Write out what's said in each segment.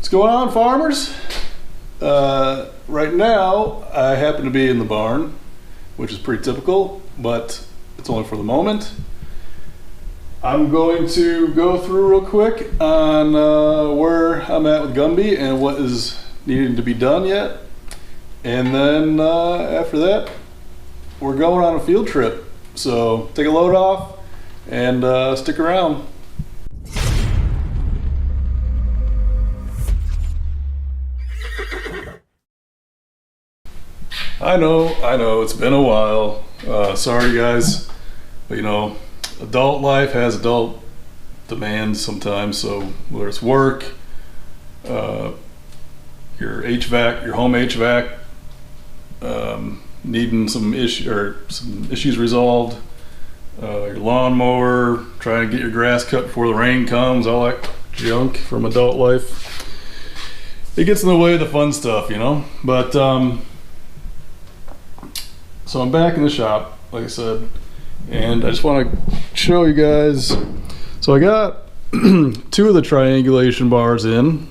What's going on, farmers? Right now I happen to be in the barn, which is pretty typical, but it's only for the moment. I'm going to go through real quick on where I'm at with Gumby and what is needing to be done yet, and then after that we're going on a field trip, so take a load off and stick around. I know, it's been a while. Sorry guys, but you know, adult life has adult demands sometimes, so whether it's work, your HVAC, your home HVAC, needing some issues resolved, your lawnmower, trying to get your grass cut before the rain comes, all that junk from adult life. It gets in the way of the fun stuff, you know, but so I'm back in the shop, like I said, and I just want to show you guys. So I got two of the triangulation bars in,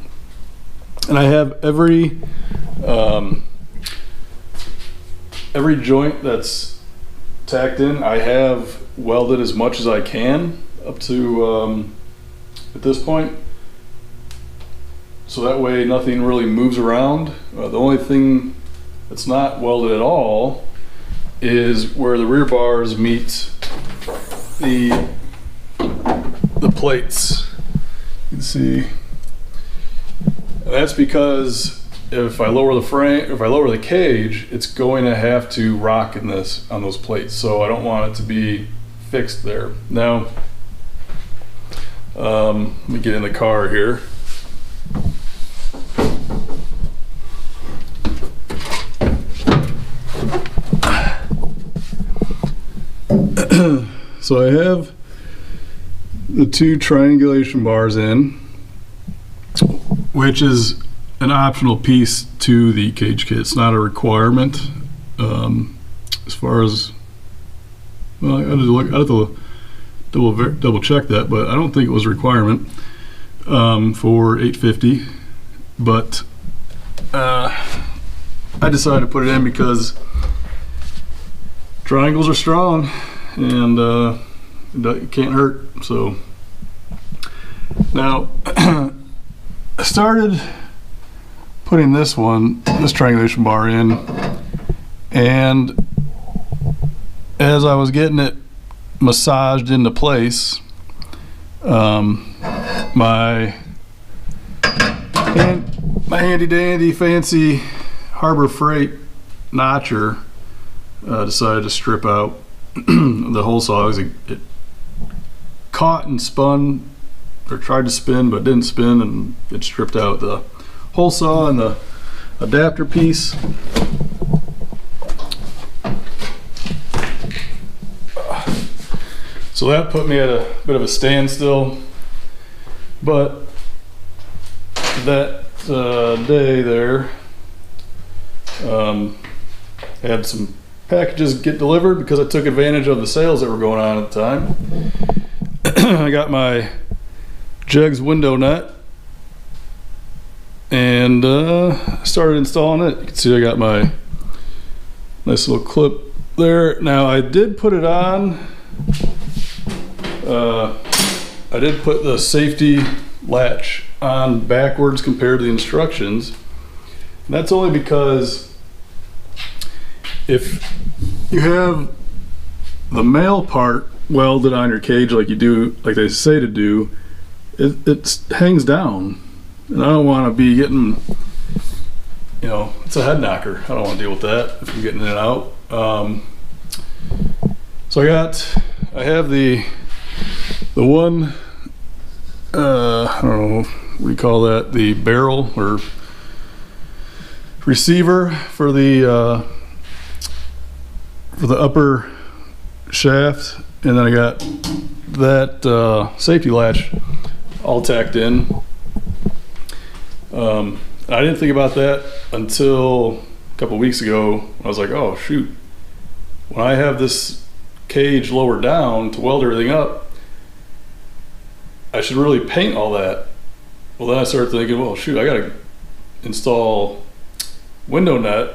and I have every joint that's tacked in, I have welded as much as I can up to at this point, so that way nothing really moves around. The only thing that's not welded at all is where the rear bars meet the plates. You can see, and that's because if I lower the frame, if I lower the cage, it's going to have to rock in this on those plates. So I don't want it to be fixed there. Now, let me get in the car here. So I have the two triangulation bars in, which is an optional piece to the cage kit. It's not a requirement. As far as, well, I have to double check that, but I don't think it was a requirement for 850. But I decided to put it in because triangles are strong and it can't hurt. So now I started putting this triangulation bar in, and as I was getting it massaged into place, my handy dandy fancy Harbor Freight notcher decided to strip out the hole saw. It caught and spun, or tried to spin but didn't spin, and it stripped out the hole saw and the adapter piece. So that put me at a bit of a standstill, but that day there, had some packages get delivered because I took advantage of the sales that were going on at the time. I got my Jegs window nut and started installing it. You can see I got my nice little clip there. Now I did put it on, I did put the safety latch on backwards compared to the instructions, and that's only because if you have the male part welded on your cage like you do, like they say to do, it hangs down, and I don't want to be getting, you know, it's a head knocker. I don't want to deal with that if I'm getting in and out. So I have the one, I don't know what you call that, the barrel or receiver for the upper shaft, and then I got that safety latch all tacked in. I didn't think about that until a couple weeks ago. I was like, oh shoot, when I have this cage lowered down to weld everything up, I should really paint all that Well, then I started thinking, well, shoot, I gotta install window net,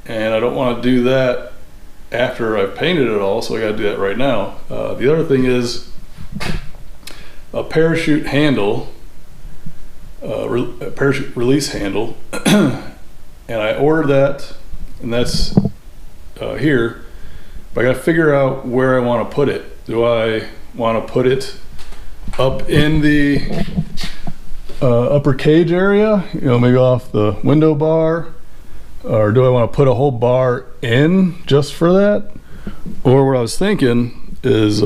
and I don't want to do that after I've painted it all, so I gotta do that right now. The other thing is a parachute handle, a parachute release handle, and I ordered that, and that's here, but I gotta figure out where I want to put it. Do I want to put it up in the upper cage area, you know, maybe off the window bar, or do I want to put a whole bar in just for that? Or what I was thinking is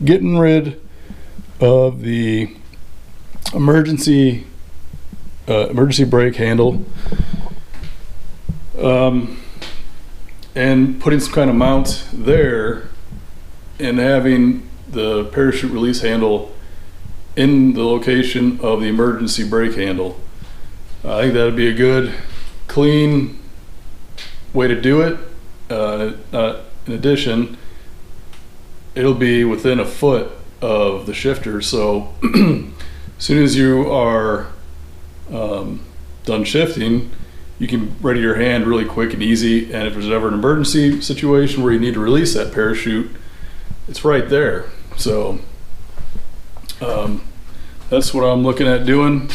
getting rid of the emergency brake handle, and putting some kind of mount there, and having the parachute release handle in the location of the emergency brake handle. I think that'd be a good, clean way to do it. In addition, it'll be within a foot of the shifter, so as soon as you are done shifting, you can ready your hand really quick and easy, and if there's ever an emergency situation where you need to release that parachute, it's right there. So that's what I'm looking at doing.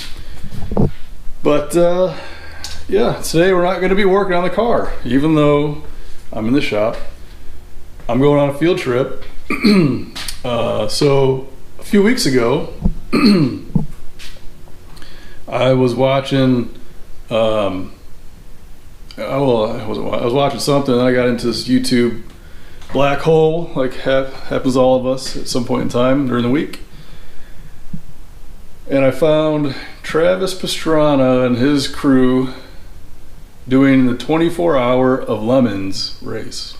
But yeah, today we're not going to be working on the car, even though I'm in the shop. I'm going on a field trip. So a few weeks ago, I was watching, I was watching something, and I got into this YouTube black hole, like happens to all of us at some point in time during the week. And I found Travis Pastrana and his crew doing the 24-hour of lemons race.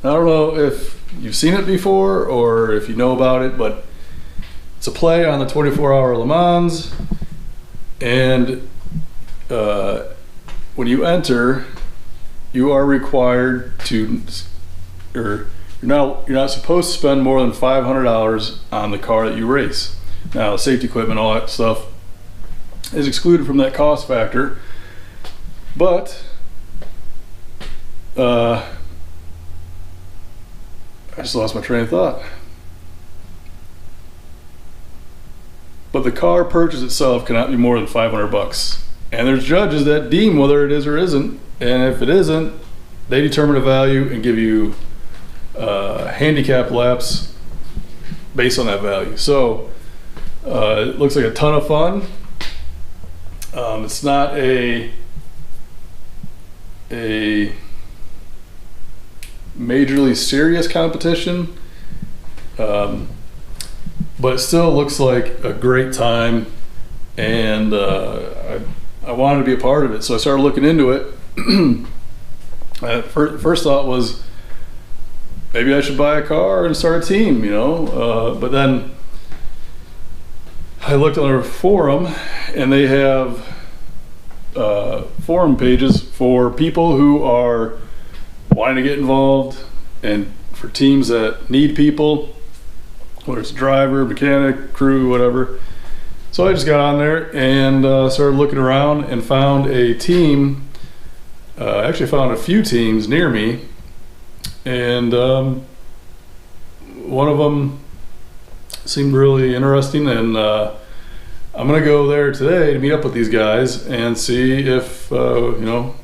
Now, I don't know if you've seen it before or if you know about it, but it's a play on the 24-hour Le Mans, and when you enter, you are required to, or you're not supposed to spend more than $500 on the car that you race. Now, safety equipment, all that stuff is excluded from that cost factor, but I just lost my train of thought. But the car purchase itself cannot be more than $500, and there's judges that deem whether it is or isn't, and if it isn't, they determine a value and give you handicap laps based on that value. So it looks like a ton of fun. It's not a majorly serious competition, but it still looks like a great time, and I wanted to be a part of it, so I started looking into it. First thought was maybe I should buy a car and start a team, you know, but then I looked on their forum, and they have forum pages for people who are wanting to get involved, and for teams that need people, whether it's a driver, mechanic, crew, whatever. So I just got on there and started looking around and found a team. Actually found a few teams near me, and one of them seemed really interesting, and I'm gonna go there today to meet up with these guys and see if you know,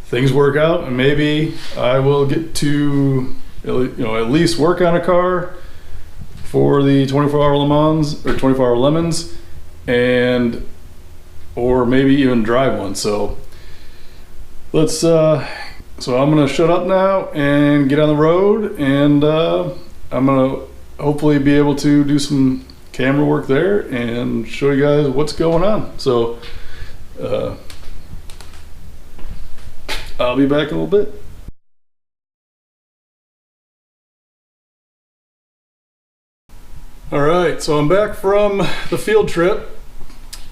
things work out, and maybe I will get to, you know, at least work on a car for the 24-hour Le Mans or 24-hour Lemons, and or maybe even drive one. So let's so I'm gonna shut up now and get on the road, and I'm gonna hopefully be able to do some camera work there and show you guys what's going on. So I'll be back in a little bit. All right, so I'm back from the field trip.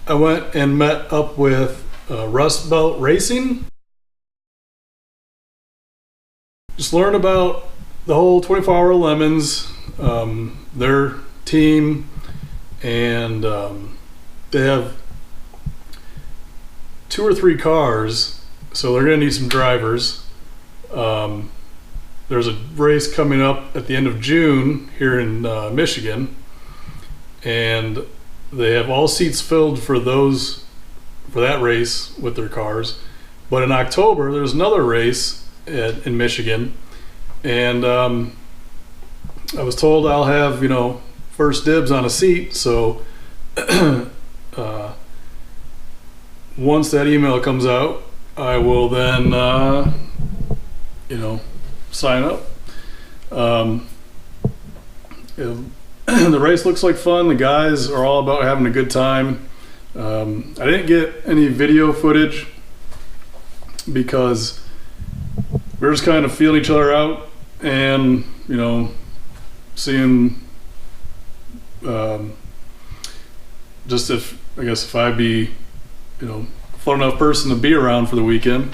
I went and met up with Rust Belt Racing. Just learned about the whole 24-hour Lemons, their team, and they have 2 or 3 cars, so they're going to need some drivers. There's a race coming up at the end of June here in Michigan, and they have all seats filled for that race with their cars. But in October, there's another race in Michigan, and I was told I'll have, first dibs on a seat. So once that email comes out, I will then, sign up. The race looks like fun. The guys are all about having a good time. I didn't get any video footage because we're just kind of feeling each other out and, seeing just if I'd be, a fun enough person to be around for the weekend.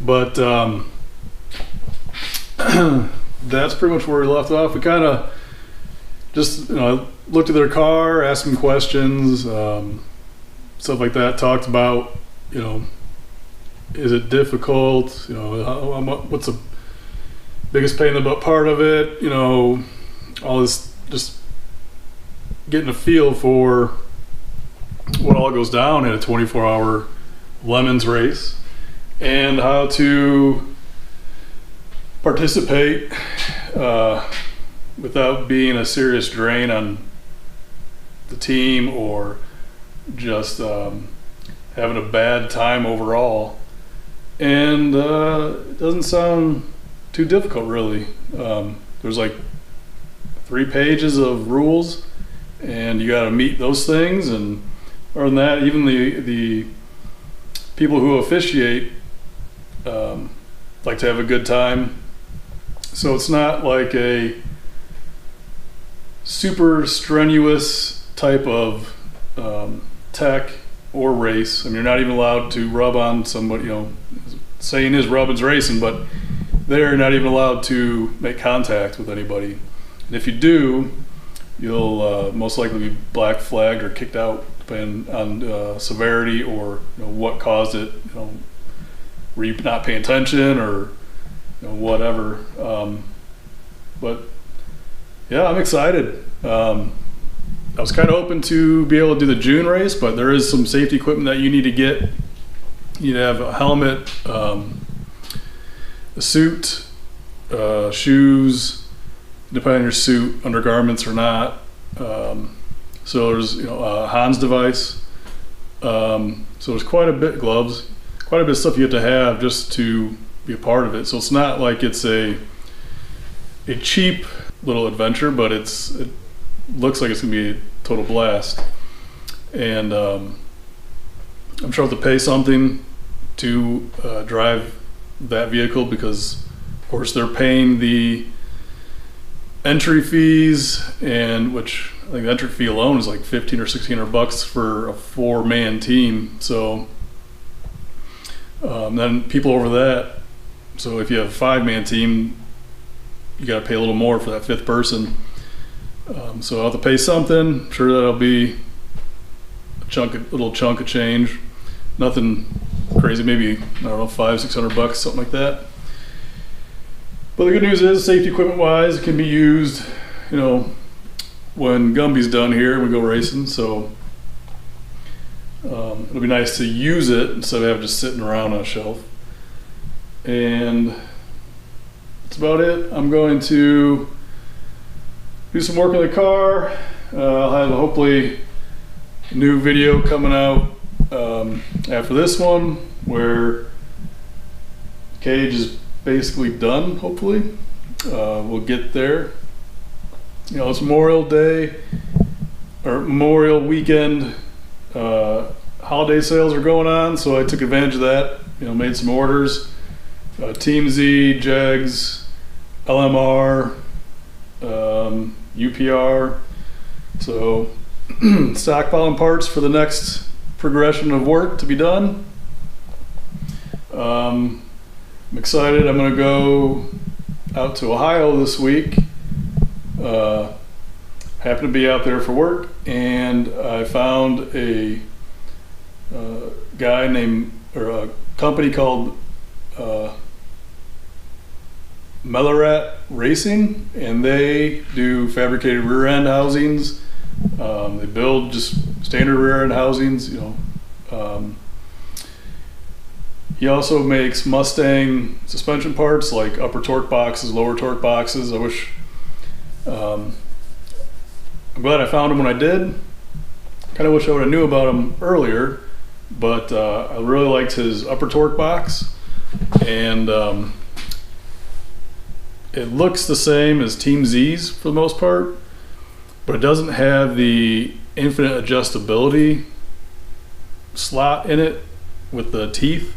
But that's pretty much where we left off. We kind of just looked at their car, asked them questions, stuff like that. Talked about, is it difficult? What's the biggest pain in the butt part of it? All this, just getting a feel for what all goes down in a 24-hour Lemons race and how to participate without being a serious drain on the team or just having a bad time overall. And it doesn't sound too difficult, really. There's like 3 pages of rules, and you got to meet those things. And other than that, even the people who officiate like to have a good time. So it's not like a super strenuous type of tech or race. I mean, you're not even allowed to rub on somebody, saying is rubbing's racing, but they're not even allowed to make contact with anybody. And if you do, you'll most likely be black flagged or kicked out, depending on severity or what caused it. Were you not paying attention or whatever. But yeah, I'm excited. I was kind of hoping to be able to do the June race, but there is some safety equipment that you need to get. You need to have a helmet, a suit, shoes, depending on your suit, undergarments or not. So there's a Hans device. So there's quite a bit, gloves, quite a bit of stuff you have to have just to be a part of it. So it's not like it's a cheap little adventure, but it looks like it's gonna be a total blast. And I'm sure I'll have to pay something to drive that vehicle because of course they're paying the entry fees, and which I think the entry fee alone is like $1,500 or $1,600 for a 4-man team. So then people over that, so if you have a 5-man team, you got to pay a little more for that 5th person. So I'll have to pay something. I'm sure that'll be a little chunk of change. Nothing crazy, maybe, I don't know, $500-600, something like that. But the good news is, safety equipment wise, it can be used, when Gumby's done here and we go racing. So it'll be nice to use it instead of having just sitting around on a shelf. And that's about it. I'm going to do some work on the car. I'll have hopefully a new video coming out after this one where the cage is basically done, hopefully. We'll get there. It's Memorial Day or Memorial Weekend. Holiday sales are going on, so I took advantage of that. Made some orders. Team Z, Jegs, LMR, UPR. So stockpiling parts for the next progression of work to be done. I'm excited. I'm going to go out to Ohio this week. happened to be out there for work, and I found a a company called Mellorat Racing, and they do fabricated rear end housings. They build just standard rear end housings, you know. He also makes Mustang suspension parts like upper torque boxes, lower torque boxes. I'm glad I found him when I did. Kind of wish I would have knew about him earlier, but I really liked his upper torque box, and it looks the same as Team Z's for the most part, but it doesn't have the infinite adjustability slot in it with the teeth,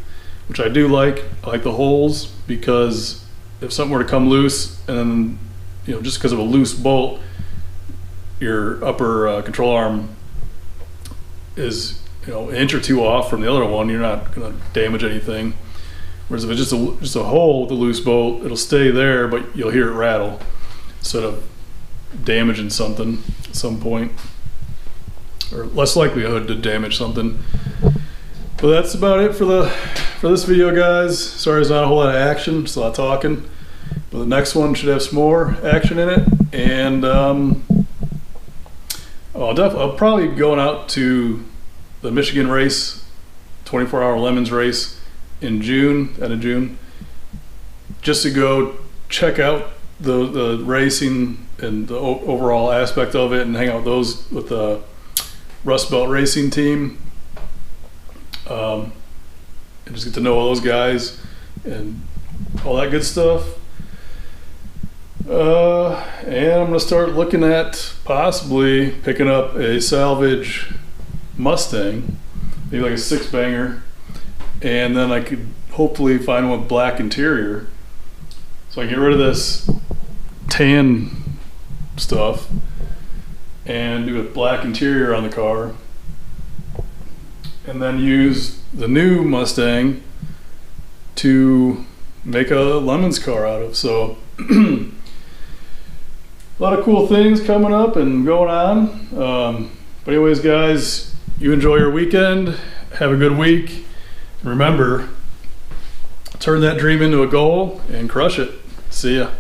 which I do like. I like the holes, because if something were to come loose, and then, you know, just because of a loose bolt, your upper control arm is, you know, an inch or two off from the other one, you're not going to damage anything. Whereas if it's just a hole with a loose bolt, it'll stay there, but you'll hear it rattle instead of damaging something at some point, or less likelihood to damage something. But that's about it for this video, guys. Sorry, there's not a whole lot of action, just a lot of talking. But the next one should have some more action in it, and I'll probably be going out to the Michigan race, 24-hour Lemons race in June, end of June, just to go check out the racing and the overall aspect of it, and hang out with the Rust Belt racing team, and just get to know all those guys and all that good stuff. And I'm gonna start looking at possibly picking up a salvage Mustang, maybe like a 6-banger, and then I could hopefully find one with black interior, so I can get rid of this tan stuff and do a black interior on the car, and then use the new Mustang to make a Lemons car out of. So a lot of cool things coming up and going on. But anyways, guys, you enjoy your weekend, have a good week, and remember, turn that dream into a goal and crush it. See ya.